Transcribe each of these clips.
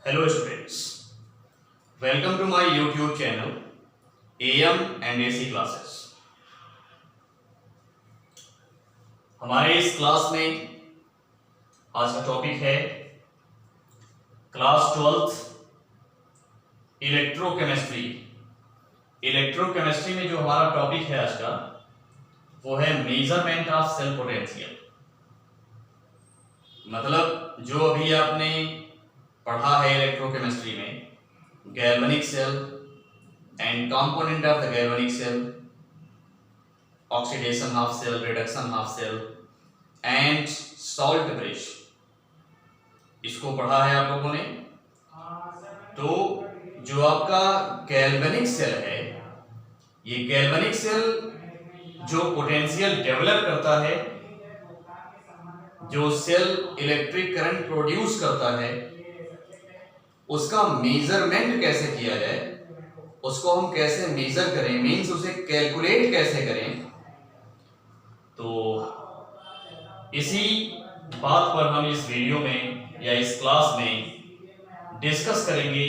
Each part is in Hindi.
Hello students, welcome to my YouTube channel AM and AC classes। हमारे इस क्लास में आज का टॉपिक है क्लास 12th इलेक्ट्रोकेमिस्ट्री। इलेक्ट्रोकेमिस्ट्री में जो हमारा टॉपिक है आज का वो है मेजरमेंट ऑफ सेल पोटेंशियल। मतलब जो अभी आपने पढ़ा है इलेक्ट्रोकेमिस्ट्री में galvanic cell and component of the galvanic cell, oxidation of cell, reduction of cell and salt bridge, इसको पढ़ा है आप लोगों ने। तो जो आपका गैल्वेनिक सेल है, ये गैल्वेनिक सेल जो पोटेंशियल डेवलप करता है, जो सेल इलेक्ट्रिक करंट प्रोड्यूस करता है, उसका मेजरमेंट कैसे किया जाए, उसको हम कैसे मेजर करें, मींस उसे कैलकुलेट कैसे करें। तो इसी बात पर हम इस वीडियो में या इस क्लास में डिस्कस करेंगे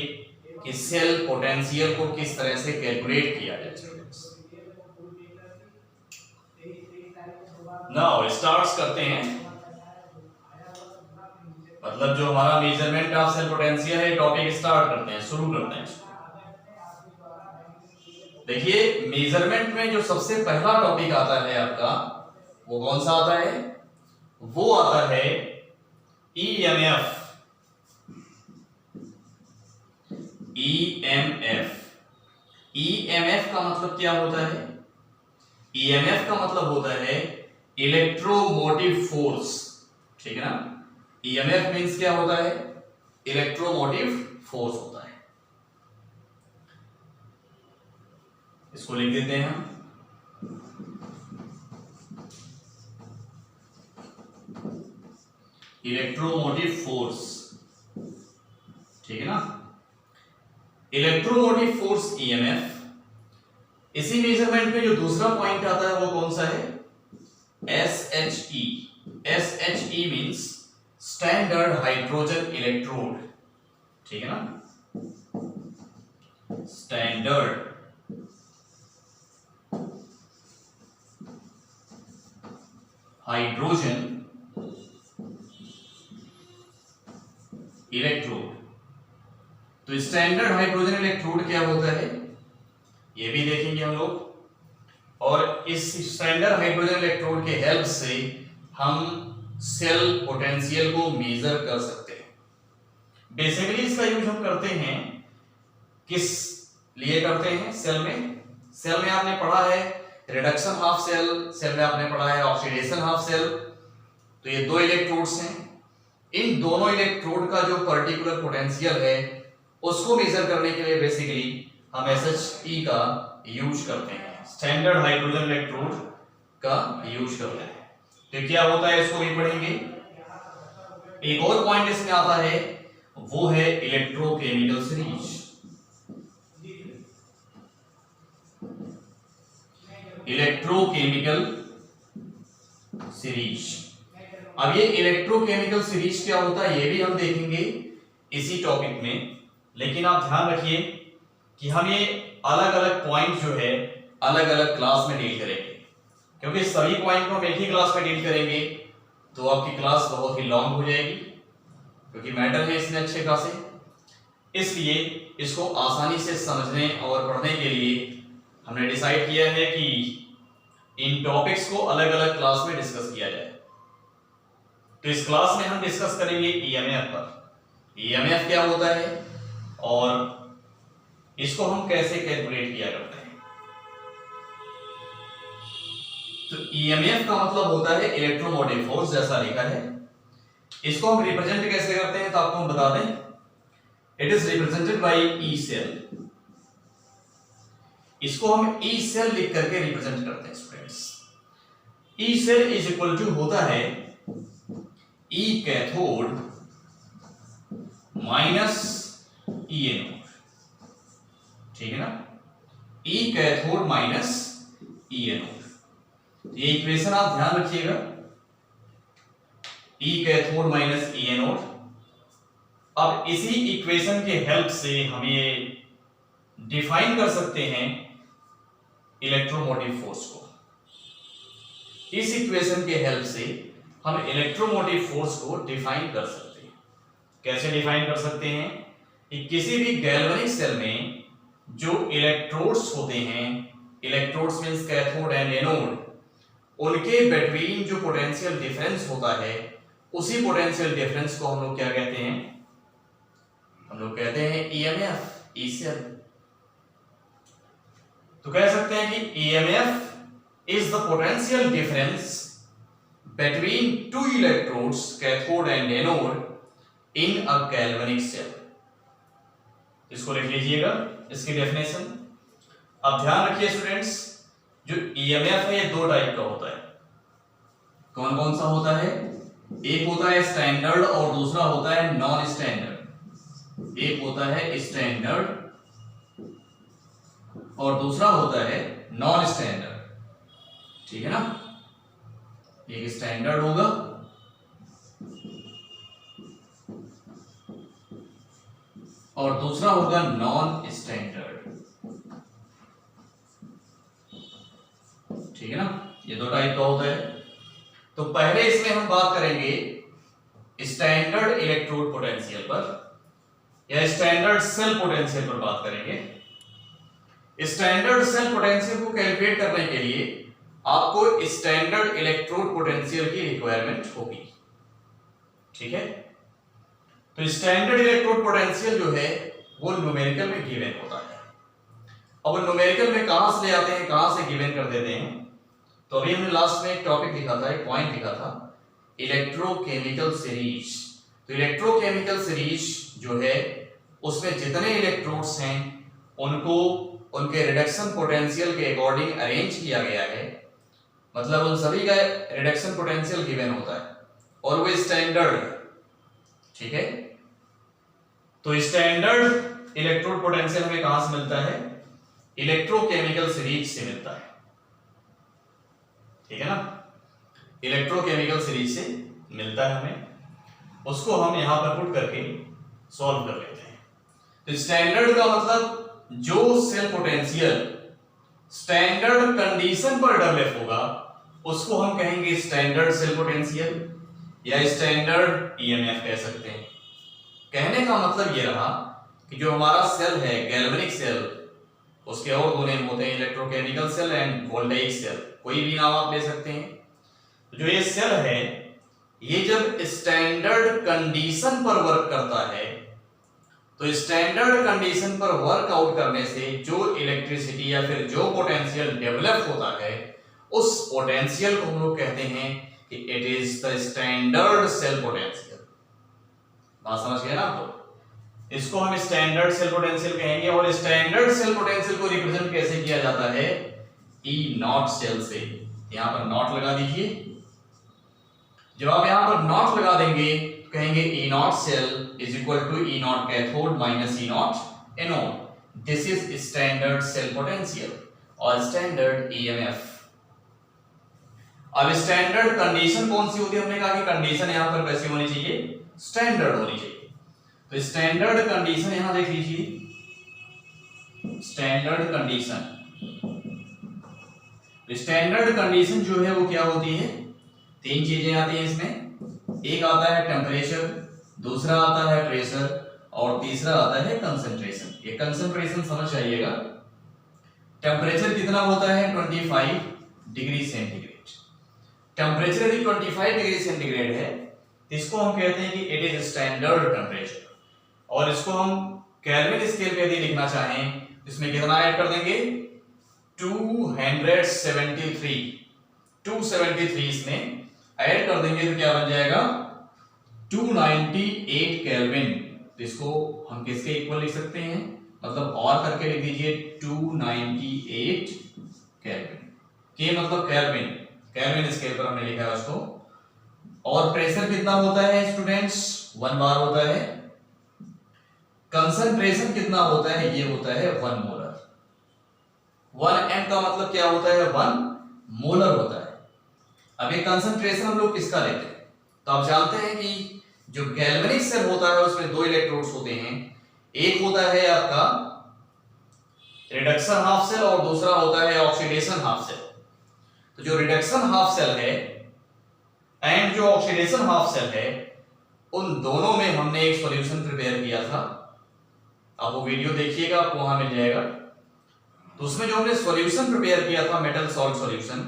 कि सेल पोटेंशियल को किस तरह से कैलकुलेट किया जाए। नाउ स्टार्ट करते हैं। मतलब जो हमारा मेजरमेंट ऑफ सेल पोटेंशियल है, टॉपिक स्टार्ट करते हैं, शुरू करते हैं। देखिए, मेजरमेंट में जो सबसे पहला टॉपिक आता है आपका, वो कौन सा आता है? वो आता है ईएमएफ। ईएमएफ का मतलब क्या होता है? ईएमएफ का मतलब होता है इलेक्ट्रोमोटिव फोर्स। ठीक है ना? ईएमएफ मींस क्या होता है? इलेक्ट्रोमोटिव फोर्स होता है। इसको लिख देते हैं हम। इलेक्ट्रोमोटिव फोर्स, ठीक है ना? Electromotive force EMF. इसी मेजरमेंट में जो दूसरा पॉइंट आता है वो कौन सा है? एसएचई। एसएचई मींस स्टैंडर्ड हाइड्रोजन इलेक्ट्रोड। ठीक है ना? Standard hydrogen electrode. तो स्टैंडर्ड हाइड्रोजन इलेक्ट्रोड क्या होता है ये भी देखेंगे हम लोग, और इस स्टैंडर्ड हाइड्रोजन इलेक्ट्रोड के हेल्प से हम सेल पोटेंशियल को मेजर कर सकते हैं। बेसिकली इसका यूज हम करते हैं, किस लिए करते हैं? सेल में आपने पढ़ा है रिडक्शन ऑफ सेल में आपने पढ़ा है ऑक्सीडेशन ऑफ सेल। तो ये दो इलेक्ट्रोड्स हैं, इन दोनों इलेक्ट्रोड का जो पर्टिकुलर पोटेंशियल है उसको मेजर करने के लिए बेसिकली हम एसएचई का यूज करते हैं, स्टैंडर्ड हाइड्रोजन इलेक्ट्रोड का यूज करते हैं। तो क्या होता है इसको भी पढ़ेंगे। एक और पॉइंट इसमें आता है, वो है इलेक्ट्रोकेमिकल सीरीज। Electrochemical series. अब ये इलेक्ट्रोकेमिकल सीरीज क्या होता है ये भी हम देखेंगे इसी टॉपिक में। लेकिन आप ध्यान रखिए कि हम ये अलग अलग पॉइंट जो है अलग अलग क्लास में डील करेंगे, क्योंकि सभी पॉइंट को हम एक ही क्लास में डील करेंगे तो आपकी क्लास बहुत ही लॉन्ग हो जाएगी, क्योंकि मैटर है इसमें अच्छे खासे। इसलिए इसको आसानी से समझने और पढ़ने के लिए हमने डिसाइड किया है कि इन टॉपिक्स को अलग अलग क्लास में डिस्कस किया जाए। तो इस क्लास में हम डिस्कस करेंगे ईएमएफ पर। ईएमएफ क्या होता है और इसको हम कैसे कैलकुलेट किया करते हैं। तो ईएमएफ का मतलब होता है इलेक्ट्रोमोटिव फोर्स, जैसा लिखा है। इसको हम रिप्रेजेंट कैसे करते हैं तो आपको हम बता दें, it is represented by E cell. इसको हम ई सेल लिख करके रिप्रेजेंट करते हैं students. E cell is equal to होता है E cathode minus E anode. ठीक है ना? E cathode minus E anode. ये इक्वेशन आप ध्यान रखिएगा, E cathode minus E anode. अब इसी इक्वेशन के हेल्प से हम ये डिफाइन कर सकते हैं इलेक्ट्रोमोटिव फोर्स को। इस इक्वेशन के हेल्प से हम इलेक्ट्रोमोटिव फोर्स को डिफाइन कर सकते हैं। कैसे डिफाइन कर सकते हैं कि किसी भी गैल्वेनिक सेल में जो इलेक्ट्रोड्स होते हैं, electrodes means cathode and anode, उनके बिटवीन जो पोटेंशियल डिफरेंस होता है, उसी पोटेंशियल डिफरेंस को हम लोग क्या कहते हैं? हम लोग कहते हैं ईएमएफ, ई सेल। तो कह सकते हैं कि EMF is the potential difference between two electrodes cathode and anode in a galvanic cell. इसको लिख लीजिएगा, इसकी डेफिनेशन। अब ध्यान रखिए स्टूडेंट्स, जो ईएमएफ है ये दो टाइप का होता है। कौन कौन सा होता है? एक होता है स्टैंडर्ड और दूसरा होता है नॉन स्टैंडर्ड। एक होता है स्टैंडर्ड और दूसरा होता है नॉन स्टैंडर्ड। ठीक है ना? एक स्टैंडर्ड होगा और दूसरा होगा नॉन स्टैंडर्ड। ठीक है ना? ये दो टाइप का होता है। तो पहले इसमें हम बात करेंगे स्टैंडर्ड इलेक्ट्रोड पोटेंशियल पर या स्टैंडर्ड सेल पोटेंशियल पर बात करेंगे। स्टैंडर्ड सेल पोटेंशियल को कैलकुलेट करने के लिए आपको स्टैंडर्ड इलेक्ट्रोड पोटेंशियल की रिक्वायरमेंट होगी। ठीक है? तो स्टैंडर्ड इलेक्ट्रोड पोटेंशियल जो है वो न्यूमेरिकल में गिवन होता है। अब न्यूमेरिकल में कहां से ले आते हैं, कहां से गिवन कर देते हैं? तो अभी हमने लास्ट में एक टॉपिक लिखा था, एक पॉइंट लिखा था, इलेक्ट्रोकेमिकल सीरीज। तो इलेक्ट्रोकेमिकल सीरीज जो है उसमें जितने इलेक्ट्रोड्स हैं उनको उनके रिडक्शन पोटेंशियल के अकॉर्डिंग अरेंज किया गया है। मतलब उन सभी का रिडक्शन पोटेंशियल गिवन होता है और वो स्टैंडर्ड। ठीक है? तो स्टैंडर्ड इलेक्ट्रोड पोटेंशियल हमें कहां से मिलता है? इलेक्ट्रोकेमिकल सीरीज से मिलता है। ठीक है ना? इलेक्ट्रोकेमिकल सीरीज से मिलता है हमें, उसको हम यहां पर पुट करके सॉल्व कर लेते हैं। तो स्टैंडर्ड का मतलब जो सेल पोटेंशियल स्टैंडर्ड कंडीशन पर डेवलप होगा उसको हम कहेंगे स्टैंडर्ड सेल पोटेंशियल या स्टैंडर्ड ईएमएफ कह सकते हैं। कहने का मतलब ये रहा कि जो हमारा सेल है गैल्वेनिक सेल, उसके और दो नेम होते हैं, electrochemical cell and voltaic cell. कोई भी नाम आप ले सकते हैं। जो ये सेल है ये जब स्टैंडर्ड कंडीशन पर वर्क करता है तो स्टैंडर्ड कंडीशन पर वर्कआउट करने से जो इलेक्ट्रिसिटी या फिर जो पोटेंशियल डेवलप होता है उस पोटेंशियल को हम लोग कहते हैं कि it is the standard cell potential. बात समझ गए ना? तो इसको हम स्टैंडर्ड सेल पोटेंशियल कहेंगे। और स्टैंडर्ड सेल पोटेंशियल को रिप्रेजेंट कैसे किया जाता है? ई नॉट सेल से। यहां पर नॉट लगा दीजिए। जब आप यहां पर नॉट लगा देंगे तो कहेंगे E naught cell is equal to E naught cathode minus E naught anode. This is standard cell potential और स्टैंडर्ड ईएमएफ। अब स्टैंडर्ड कंडीशन कौन सी होती है? हमने कहा कि कंडीशन यहां पर कैसी होनी चाहिए? स्टैंडर्ड होनी चाहिए। तो स्टैंडर्ड कंडीशन यहां देख लीजिए, स्टैंडर्ड कंडीशन। स्टैंडर्ड कंडीशन जो है वो क्या होती है? तीन चीजें आती हैं इसमें। एक आता है टेम्परेचर, दूसरा आता है प्रेशर और तीसरा आता है कंसंट्रेशन। ये कंसंट्रेशन समझ जाइएगा। टेम्परेचर कितना होता है? 25 डिग्री सेंटीग्रेड। टेम्परेचर यदि 25 डिग्री सेंटीग्रेड है इसको हम कहते हैं कि इट इज स्टैंडर्ड टेम्परेचर। और इसको हम केल्विन स्केल पे यदि लिखना चाहें इसमें कितना ऐड कर देंगे? 273 इसमें ऐड कर देंगे तो क्या बन जाएगा? 298 केल्विन। तो इसको हम किसके इक्वल लिख सकते हैं? मतलब और करके लिख दीजिए 298 केल्विन। के मतलब केल्विन, केल्विन स्केल पर हमने लिखा है उसको। और प्रेशर कितना होता है स्टूडेंट्स? 1 बार होता है। कंसंट्रेशन कितना होता है? ये होता है 1 मोलर। 1 m का मतलब क्या होता है? 1 मोलर होता है। अब ये कंसंट्रेशन हम लोग किसका लेते हैं? तो आप जानते हैं कि जो गैल्वेनिक सेल होता है उसमें दो इलेक्ट्रोड्स होते हैं, एक होता है आपका रिडक्शन हाफ सेल और दूसरा होता है ऑक्सीडेशन हाफ सेल। तो जो रिडक्शन हाफ सेल है एंड जो ऑक्सीडेशन हाफ सेल है, उन दोनों में हमने एक सॉल्यूशन प्रिपेयर किया था। आप वो वीडियो देखिएगा, आपको वहां मिल जाएगा। तो उसमें जो हमने सॉल्यूशन प्रिपेयर किया था, मेटल सॉल्ट सॉल्यूशन,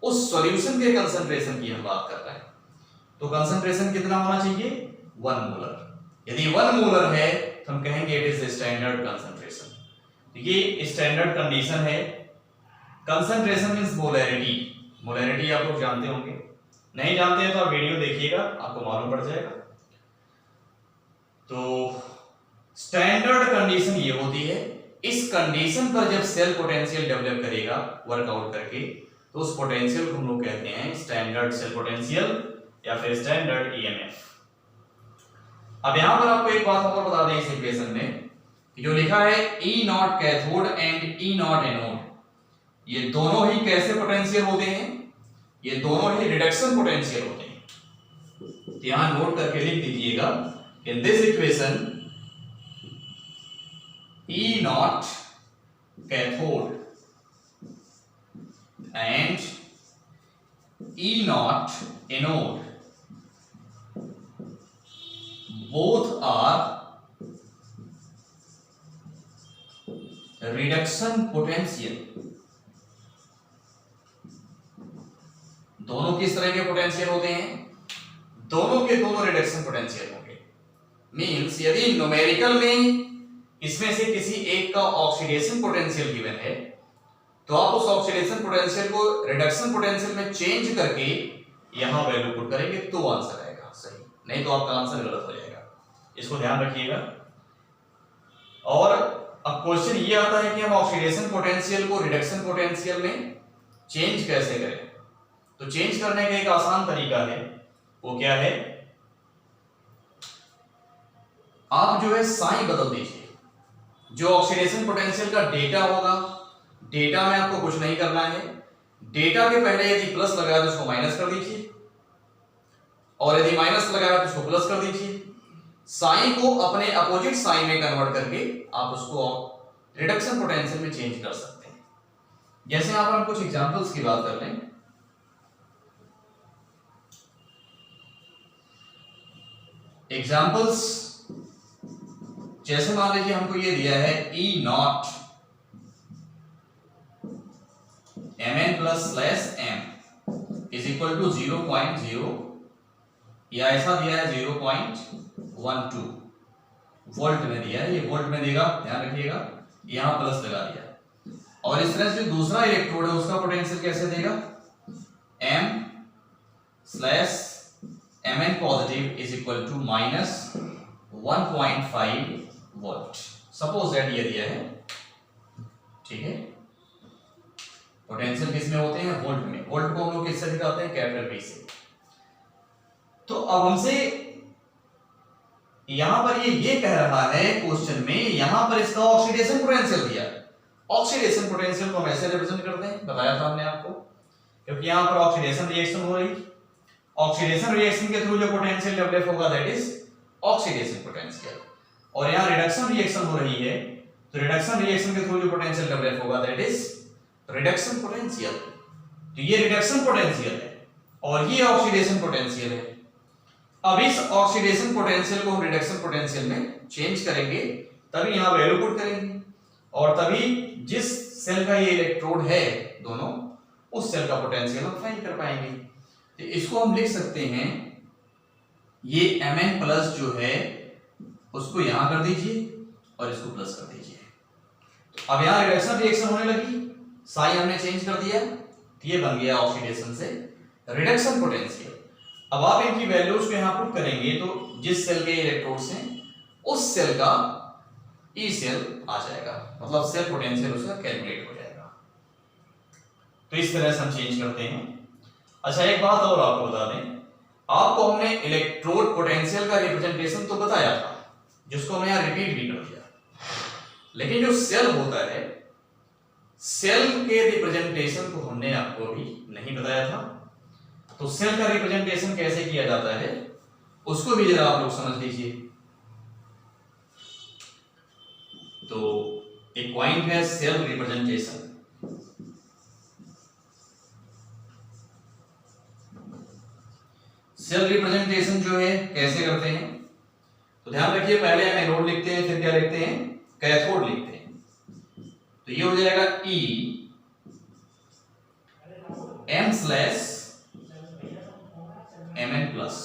उस सॉल्यूशन के कंसंट्रेशन की हम बात कर रहे हैं। तो कंसंट्रेशन कितना होना चाहिए? 1 मोलर। यदि 1 मोलर है तो हम कहेंगे इट इज स्टैंडर्ड कंसंट्रेशन। ये स्टैंडर्ड कंडीशन है। Concentration means molarity. मोलैरिटी आप लोग जानते होंगे, नहीं जानते हैं तो आप वीडियो देखिएगा, आपको मालूम पड़ जाएगा। तो स्टैंडर्ड कंडीशन ये होती है। इस कंडीशन पर जब सेल पोटेंशियल डेवलप करेगा वर्कआउट करके, तो उस पोटेंशियल को हम लोग कहते हैं स्टैंडर्ड सेल पोटेंशियल या फिर स्टैंडर्ड ईएमएफ। अब यहां पर आपको एक बात और बता दें इस इक्वेशन में कि जो लिखा है E naught cathode and E not anode, ये दोनों ही कैसे पोटेंशियल होते हैं? ये दोनों ही रिडक्शन पोटेंशियल होते हैं। तो यहां नोट करके लिख दीजिएगा, in this equation E naught cathode and E not anode both are reduction potential। दोनों किस तरह के पोटेंशियल होते हैं? दोनों के दोनों रिडक्शन पोटेंशियल होंगे। मींस यदि न्यूमेरिकल में इसमें से किसी एक का ऑक्सीडेशन पोटेंशियल गिवन है, तो आप उस ऑक्सीडेशन पोटेंशियल को रिडक्शन पोटेंशियल में चेंज करके यहां वैल्यू पुट करेंगे तो आंसर आएगा सही, नहीं तो आपका आंसर गलत हो जाएगा। इसको ध्यान रखिएगा। और अब क्वेश्चन ये आता है कि हम ऑक्सीडेशन पोटेंशियल को रिडक्शन पोटेंशियल में चेंज कैसे करें? तो चेंज करने का एक आसान तरीका है, वो क्या है? आप जो है साइन बदल दीजिए। जो ऑक्सीडेशन पोटेंशियल का डेटा होगा, डेटा में आपको कुछ नहीं करना है। डेटा के पहले यदि प्लस लगाया तो उसको माइनस कर दीजिए, और यदि माइनस लगाया तो उसको प्लस कर दीजिए। साइन को अपने अपोजिट साइन में कन्वर्ट करके आप उसको रिडक्शन पोटेंशियल में चेंज कर सकते हैं। जैसे यहां पर हम कुछ एग्जांपल्स की बात कर लें। एग्जांपल्स जैसे मान लीजिए हमको ये दिया है E naught Mn plus slash m is equal to 0.0, या ऐसा दिया है 0.12 वोल्ट में दिया है। ये वोल्ट में देगा, ध्यान रखिएगा, यहां प्लस लगा दिया। और इस तरह से जो दूसरा इलेक्ट्रोड है उसका पोटेंशियल कैसे देगा? m slash Mn positive is equal to minus 1.5 volt. Suppose that ये दिया है, ठीक है। पोटेंशियल किस में होते हैं? वोल्ट में। वोल्ट को हम लोग किससे दिखाते हैं? कैपिटल V से। तो अब हमसे यहां पर ये कह रहा है क्वेश्चन में, यहां पर इसका ऑक्सीडेशन पोटेंशियल दिया। ऑक्सीडेशन पोटेंशियल को हम ऐसे रिप्रेजेंट करते हैं, बताया था हमने आपको, क्योंकि यहां पर ऑक्सीडेशन रिएक्शन हो रही। ऑक्सीडेशन रिएक्शन के थ्रू जो पोटेंशियल डेवलप होगा दैट इज ऑक्सीडेशन पोटेंशियल, और यहां रिडक्शन रिएक्शन हो रही है, तो रिडक्शन रिएक्शन के थ्रू जो पोटेंशियल डेवलप होगा दैट इज रिडक्शन पोटेंशियल। तो ये रिडक्शन पोटेंशियल है और ये ऑक्सीडेशन पोटेंशियल है। अब इस ऑक्सीडेशन पोटेंशियल को हम रिडक्शन पोटेंशियल में चेंज करेंगे, तभी यहां वैल्यू पुट करेंगे, और तभी जिस सेल का ये इलेक्ट्रोड है दोनों, उस सेल का पोटेंशियल हम फाइंड कर पाएंगे। तो इसको हम लिख सकते हैं, ये Mn प्लस जो है उसको यहां कर दीजिए और इसको प्लस कर दीजिए। तो अब यहां रिडक्शन रिएक्शन होने लगी, साइन हमने चेंज कर दिया, तो ये बन गया ऑक्सीडेशन से रिडक्शन पोटेंशियल। अब आप इनकी वैल्यूज को यहां पुट करेंगे तो जिस सेल के इलेक्ट्रोड्स हैं उस सेल का ई सेल आ जाएगा, मतलब सेल पोटेंशियल उसका कैलकुलेट हो जाएगा। तो इस तरह से हम चेंज करते हैं। अच्छा, एक बात और आपको बता दें, आपको हमने इलेक्ट्रोड पोटेंशियल का रिप्रेजेंटेशन तो बताया था, जिसको हमने यहां रिपीट भी कर दिया, लेकिन जो सेल होता है, सेल के रिप्रेजेंटेशन को हमने आपको अभी नहीं बताया था। तो सेल का रिप्रेजेंटेशन कैसे किया जाता है उसको भी जरा आप लोग समझ लीजिए। तो एक पॉइंट है सेल रिप्रेजेंटेशन। सेल रिप्रेजेंटेशन जो है कैसे करते हैं, तो ध्यान रखिए, पहले हम एनोड लिखते हैं, फिर क्या लिखते हैं, कैथोड लिखते हैं। तो ये हो जाएगा E M/Mn प्लस,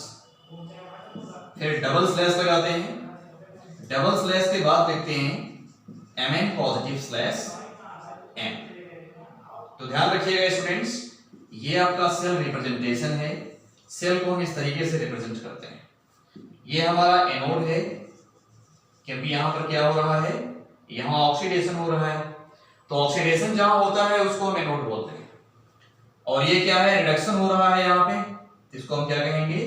फिर डबल स्लैश लगाते हैं, डबल स्लैश के बाद लिखते हैं Mn पॉजिटिव स्लैश M। तो ध्यान रखिएगा स्टूडेंट्स, ये आपका सेल रिप्रेजेंटेशन है। सेल को हम इस तरीके से रिप्रेजेंट करते हैं। ये हमारा एनोड है, क्योंकि यहां पर क्या हो रहा है, यहां ऑक्सीडेशन हो रहा है, तो ऑक्सीडेशन जहां होता है उसको हम एनोड बोलते हैं। और ये क्या है, रिडक्शन हो रहा है यहां पे, इसको हम क्या कहेंगे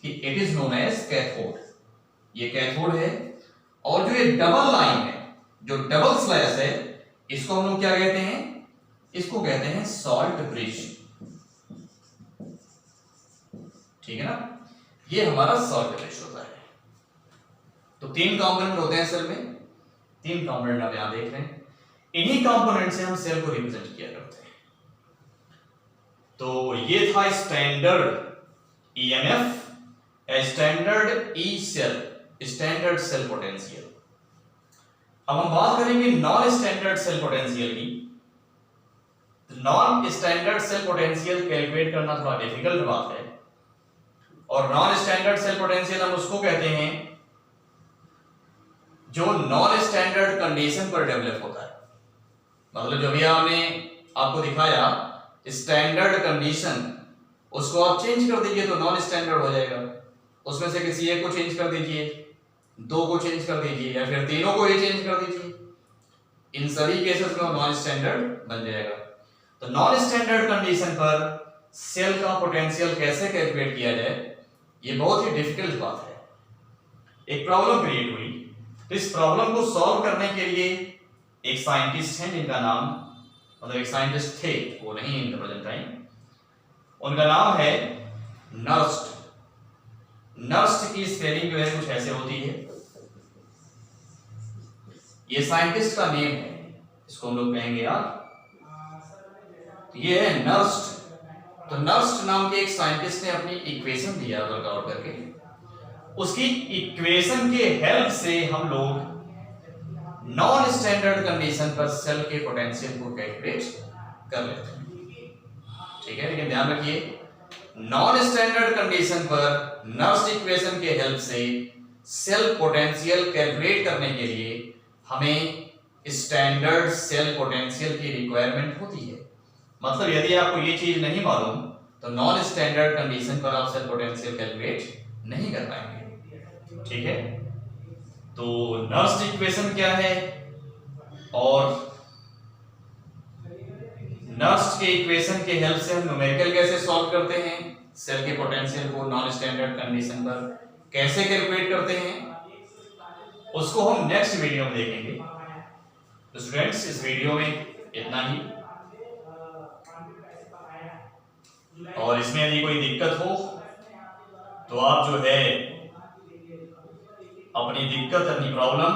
कि it is known as cathode. ये कैथोड है। और जो ये डबल लाइन है, जो डबल स्लैश है, इसको हम लोग क्या कहते हैं, इसको कहते हैं सॉल्ट ब्रिज। ठीक है ना, ये हमारा सॉल्ट ब्रिज होता है। तो 3 कंपोनेंट होते हैं सेल में, 3 कंपोनेंट आप यहां देख रहे हैं। इन्हीं कंपोनेंट से हम सेल को रिप्रेजेंट किया करते हैं। तो ये था standard EMF, standard E cell, standard cell potential. अब हम बात करेंगे नॉन स्टैंडर्ड सेल पोटेंशियल की। Non standard cell potential calculate करना थोड़ा डिफिकल्ट बात है, और नॉन स्टैंडर्ड सेल पोटेंशियल हम उसको कहते हैं जो नॉन स्टैंडर्ड कंडीशन पर डेवलप होता है। मतलब जो भी आपने आपको दिखाया स्टैंडर्ड कंडीशन, उसको आप चेंज कर दीजिए तो नॉन स्टैंडर्ड हो जाएगा। उसमें से किसी एक को चेंज कर दीजिए, 2 को चेंज कर दीजिए, या फिर तीनों को ही चेंज कर दीजिए, इन सभी केसेस में नॉन स्टैंडर्ड बन जाएगा। तो नॉन स्टैंडर्ड कंडीशन पर सेल का पोटेंशियल कैसे कैलकुलेट किया जाए, ये बहुत ही डिफिकल्ट बात है। एक प्रॉब्लम क्रिएट हुई, तो इस प्रॉब्लम को सॉल्व करने के लिए एक साइंटिस्ट हैं जिनका नाम, मतलब एक साइंटिस्ट थे, वो नहीं इन द प्रेजेंट टाइम, उनका नाम है नर्स्ट। नर्स्ट की स्पेलिंग जो है कुछ ऐसे होती है, ये साइंटिस्ट का नेम है, इसको हम लोग कहेंगे यार, तो ये है नर्स्ट। तो नर्स्ट नाम के एक साइंटिस्ट ने अपनी इक्वेशन दिया वर्कआउट करके, उसकी इक्वेशन के हेल्प से हम लोग नॉन स्टैंडर्ड कंडीशन पर सेल के पोटेंशियल को कैलकुलेट कर लेते हैं। ठीक है, लेकिन ध्यान रखिए, नॉन स्टैंडर्ड कंडीशन पर नर्स्ट इक्वेशन के हेल्प से सेल पोटेंशियल कैलकुलेट करने के लिए हमें स्टैंडर्ड सेल पोटेंशियल की रिक्वायरमेंट होती है। मतलब यदि आपको ये चीज नहीं मालूम तो नॉन स्टैंडर्ड कंडीशन पर आप सेल पोटेंशियल कैलकुलेट नहीं कर पाएंगे। ठीक है, तो नर्स्ट इक्वेशन क्या है, और नर्स्ट के इक्वेशन के हेल्प से हम न्यूमेरिकल कैसे सॉल्व करते हैं, सेल के पोटेंशियल को नॉन स्टैंडर्ड कंडीशन पर कैसे कैलकुलेट करते हैं, उसको हम नेक्स्ट वीडियो में देखेंगे। तो स्टूडेंट्स, इस वीडियो में इतना ही, और इसमें यदि कोई दिक्कत हो तो आप जो है अपनी दिक्कत, अपनी प्रॉब्लम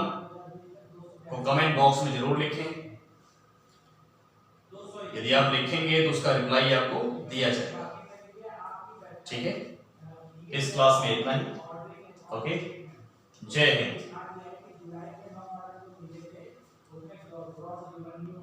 को कमेंट बॉक्स में जरूर लिखें। यदि आप लिखेंगे तो उसका रिप्लाई आपको दिया जाएगा। ठीक है, इस क्लास में इतना ही। ओके, जय हिंद।